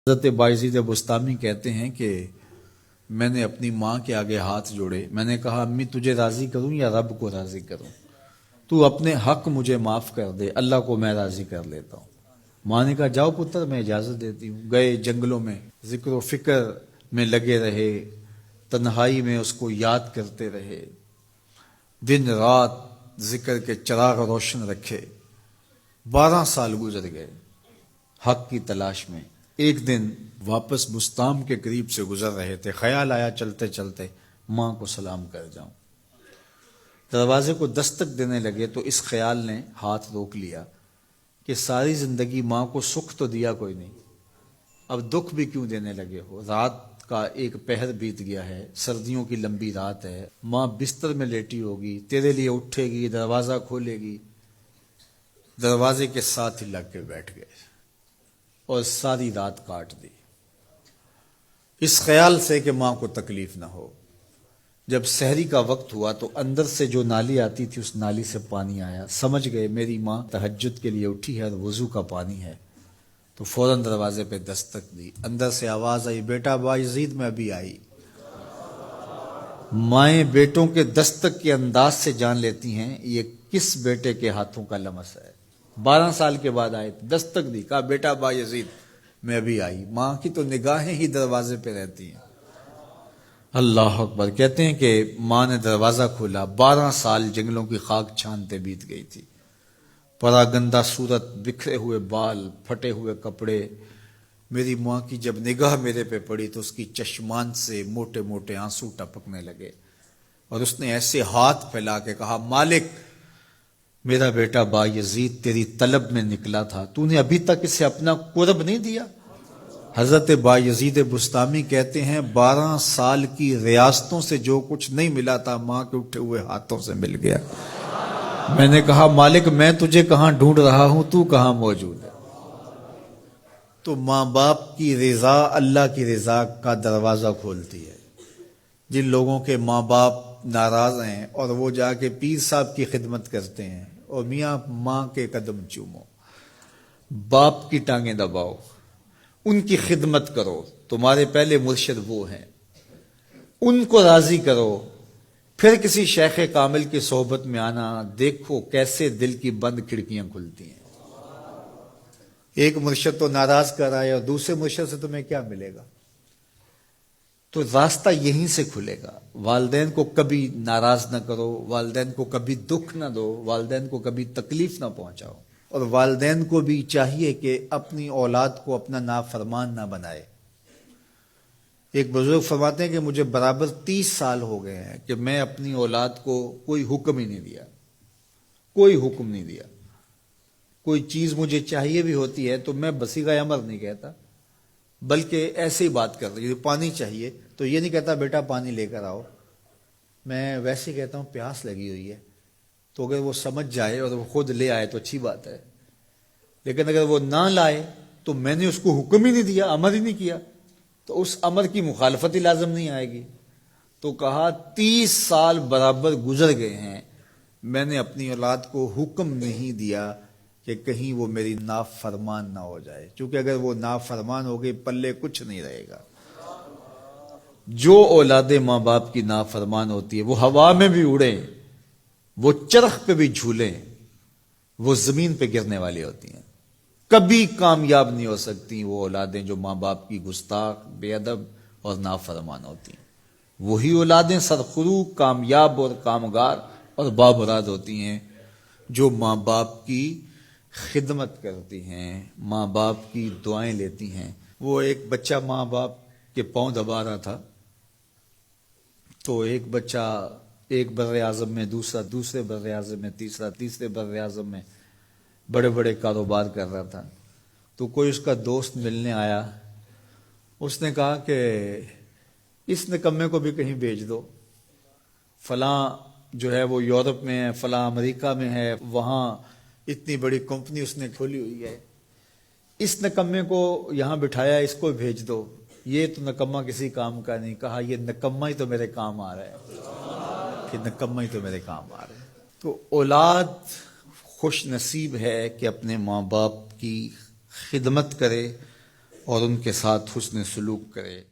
حضرت بایزید بستامی کہتے ہیں کہ میں نے اپنی ماں کے آگے ہاتھ جوڑے، میں نے کہا امی تجھے راضی کروں یا رب کو راضی کروں؟ تو اپنے حق مجھے معاف کر دے، اللہ کو میں راضی کر لیتا ہوں۔ ماں نے کہا جاؤ پتر میں اجازت دیتی ہوں۔ گئے جنگلوں میں ذکر و فکر میں لگے رہے، تنہائی میں اس کو یاد کرتے رہے، دن رات ذکر کے چراغ روشن رکھے۔ 12 سال گزر گئے حق کی تلاش میں۔ ایک دن واپس بستام کے قریب سے گزر رہے تھے، خیال آیا چلتے چلتے ماں کو سلام کر جاؤں۔ دروازے کو دستک دینے لگے تو اس خیال نے ہاتھ روک لیا کہ ساری زندگی ماں کو سکھ تو دیا کوئی نہیں، اب دکھ بھی کیوں دینے لگے ہو؟ رات کا ایک پہر بیت گیا ہے، سردیوں کی لمبی رات ہے، ماں بستر میں لیٹی ہوگی، تیرے لیے اٹھے گی، دروازہ کھولے گی۔ دروازے کے ساتھ ہی لگ کے بیٹھ گئے اور ساری رات کاٹ دی، اس خیال سے کہ ماں کو تکلیف نہ ہو۔ جب سحری کا وقت ہوا تو اندر سے جو نالی آتی تھی اس نالی سے پانی آیا، سمجھ گئے میری ماں تہجد کے لیے اٹھی ہے اور وضو کا پانی ہے، تو فوراً دروازے پہ دستک دی۔ اندر سے آواز آئی بیٹا بایزید میں ابھی آئی۔ مائیں بیٹوں کے دستک کے انداز سے جان لیتی ہیں یہ کس بیٹے کے ہاتھوں کا لمس ہے۔ 12 سال کے بعد آئے، دستک دی، کہا بیٹا بایزید میں ابھی آئی۔ ماں کی تو نگاہیں ہی دروازے پہ رہتی ہیں۔ اللہ اکبر۔ کہتے ہیں کہ ماں نے دروازہ کھولا، 12 سال جنگلوں کی خاک چھانتے بیت گئی تھی، پراگندہ صورت، بکھرے ہوئے بال، پھٹے ہوئے کپڑے۔ میری ماں کی جب نگاہ میرے پہ پڑی تو اس کی چشمان سے موٹے موٹے آنسو ٹپکنے لگے، اور اس نے ایسے ہاتھ پھیلا کے کہا مالک میرا بیٹا بایزید تیری طلب میں نکلا تھا، تو نے ابھی تک اسے اپنا قرب نہیں دیا۔ حضرت بایزید بستامی کہتے ہیں 12 سال کی ریاستوں سے جو کچھ نہیں ملا تھا ماں کے اٹھے ہوئے ہاتھوں سے مل گیا۔ میں نے کہا مالک میں تجھے کہاں ڈھونڈ رہا ہوں، تو کہاں موجود ہے؟ تو ماں باپ کی رضا اللہ کی رضا کا دروازہ کھولتی ہے۔ جن لوگوں کے ماں باپ ناراض ہیں اور وہ جا کے پیر صاحب کی خدمت کرتے ہیں، اور میاں ماں کے قدم چومو، باپ کی ٹانگیں دباؤ، ان کی خدمت کرو، تمہارے پہلے مرشد وہ ہیں، ان کو راضی کرو، پھر کسی شیخ کامل کی صحبت میں آنا، دیکھو کیسے دل کی بند کھڑکیاں کھلتی ہیں۔ ایک مرشد تو ناراض کر آئے اور دوسرے مرشد سے تمہیں کیا ملے گا؟ تو راستہ یہیں سے کھلے گا۔ والدین کو کبھی ناراض نہ کرو، والدین کو کبھی دکھ نہ دو، والدین کو کبھی تکلیف نہ پہنچاؤ، اور والدین کو بھی چاہیے کہ اپنی اولاد کو اپنا نافرمان نہ بنائے۔ ایک بزرگ فرماتے ہیں کہ مجھے برابر 30 سال ہو گئے ہیں کہ میں اپنی اولاد کو کوئی حکم ہی نہیں دیا، کوئی حکم نہیں دیا۔ کوئی چیز مجھے چاہیے بھی ہوتی ہے تو میں بصیغہ امر نہیں کہتا، بلکہ ایسے ہی بات کر رہی ہوں۔ پانی چاہیے تو یہ نہیں کہتا بیٹا پانی لے کر آؤ، میں ویسے ہی کہتا ہوں پیاس لگی ہوئی ہے، تو اگر وہ سمجھ جائے اور وہ خود لے آئے تو اچھی بات ہے، لیکن اگر وہ نہ لائے تو میں نے اس کو حکم ہی نہیں دیا، امر ہی نہیں کیا، تو اس امر کی مخالفت ہی لازم نہیں آئے گی۔ تو کہا 30 سال برابر گزر گئے ہیں، میں نے اپنی اولاد کو حکم نہیں دیا کہ کہیں وہ میری نافرمان نہ ہو جائے، چونکہ اگر وہ نافرمان ہو گئی پلے کچھ نہیں رہے گا۔ جو اولاد ماں باپ کی نافرمان ہوتی ہے وہ ہوا میں بھی اڑیں، وہ چرخ پہ بھی جھولیں، وہ زمین پہ گرنے والی ہوتی ہیں، کبھی کامیاب نہیں ہو سکتی وہ اولادیں جو ماں باپ کی گستاخ، بے ادب اور نافرمان ہوتی ہیں۔ وہی اولادیں سرخرو، کامیاب اور کامگار اور بامراد ہوتی ہیں جو ماں باپ کی خدمت کرتی ہیں، ماں باپ کی دعائیں لیتی ہیں۔ وہ ایک بچہ ماں باپ کے پاؤں دبا رہا تھا، تو ایک بچہ ایک بر اعظم میں، دوسرا دوسرے بر اعظم میں، تیسرا تیسرے بر اعظم میں بڑے بڑے کاروبار کر رہا تھا۔ تو کوئی اس کا دوست ملنے آیا، اس نے کہا کہ اس نکمے کو بھی کہیں بھیج دو، فلاں جو ہے وہ یورپ میں ہے، فلاں امریکہ میں ہے، وہاں اتنی بڑی کمپنی اس نے کھولی ہوئی ہے، اس نکمے کو یہاں بٹھایا، اس کو بھیج دو، یہ تو نکمہ کسی کام کا نہیں۔ کہا یہ نکمہ ہی تو میرے کام آ رہا ہے، کہ نکمہ ہی تو میرے کام آ رہا ہے۔ تو اولاد خوش نصیب ہے کہ اپنے ماں باپ کی خدمت کرے، اور ان کے ساتھ حسن سلوک کرے۔